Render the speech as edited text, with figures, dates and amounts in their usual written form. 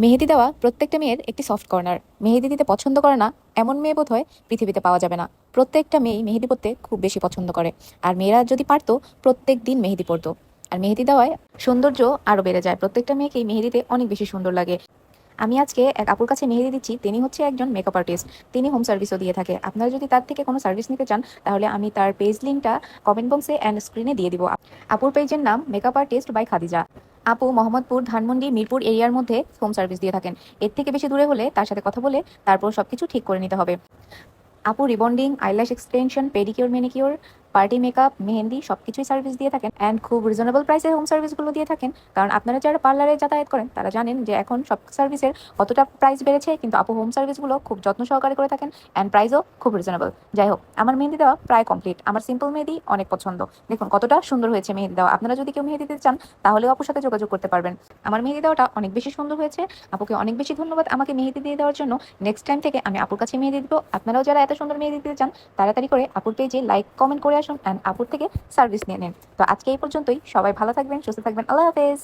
মেহেদি দেওয়া প্রত্যেকটা মেয়ের একটি সফট কর্নার। মেহেদি দিতে পছন্দ করে না এমন মেয়ে বোধহয় পৃথিবীতে পাওয়া যাবে না। প্রত্যেকটা মেয়েই মেহেদি পরতে খুব বেশি পছন্দ করে। আর মেয়েরা যদি পারতো প্রত্যেক দিন মেহেদি পরতো। আর মেহেদি দেওয়ায় সৌন্দর্য আরো বেড়ে যায়। প্রত্যেকটা মেয়েকেই মেহেদিতে অনেক বেশি সুন্দর লাগে। আমি আজকে এক আপুর কাছে মেহেদি দিচ্ছি। তিনি হচ্ছে একজন মেকআপ আর্টিস্ট। তিনি হোম সার্ভিসও দিয়ে থাকে। আপনারা যদি তার থেকে কোনো সার্ভিস নিতে চান তাহলে আমি তার পেজ লিঙ্কটা কমেন্ট বক্সে অ্যান্ড স্ক্রিনে দিয়ে দিব। আপুর পেজের নাম মেকআপ আর্টিস্ট বাই খাদিজা। আপু মোহাম্মদপুর, ধানমন্ডি, মিরপুর এরিয়ার মধ্যে হোম সার্ভিস দিয়ে থাকেন। এর থেকে বেশি দূরে হলে তার সাথে কথা বলে তারপর সবকিছু ঠিক করে নিতে হবে। আপু rebonding, eyelash extension, pedicure, manicure, party makeup, mehndi সবকিছুই সার্ভিস দিয়ে থাকেন অ্যান্ড খুব রিজনেবল প্রাইসে হোম সার্ভিসগুলো দিয়ে থাকেন। কারণ আপনারা যারা পার্লারে যাতায়াত করেন তারা জানেন যে এখন সব সার্ভিসের কতটা প্রাইস বেড়েছে, কিন্তু আপু হোম সার্ভিসগুলো খুব যত্ন সহকারে করে থাকেন অ্যান্ড প্রাইসও খুব রিজনেবল। যাই হোক, আমার মেহেন্দি দেওয়া প্রায় কমপ্লিট। আমার সিম্পল মেহেদি অনেক পছন্দ। দেখুন কতটা সুন্দর হয়েছে মেহেদি দেওয়া। আপনারা যদি কেউ মেহেদি দিতে চান তাহলেও আপুর সাথে যোগাযোগ করতে পারবেন। আমার মেহেদি দেওয়াটা অনেক বেশি সুন্দর হয়েছে। আপুকে অনেক বেশি ধন্যবাদ আমাকে মেহেদি দিয়ে দেওয়ার জন্য। নেক্সট টাইম থেকে আমি আপুর কাছে মেহেদি দিব। আপনারাও যারা এত সুন্দর মেহেদি দিতে চান তাড়াতাড়ি করে আপুর পেজে লাইক কমেন্ট করে আসুন অ্যান্ড আপুর থেকে সার্ভিস নিয়ে নিন। তো আজকে এই পর্যন্তই। সবাই ভালো থাকবেন, সুস্থ থাকবেন। আল্লাহ হাফেজ।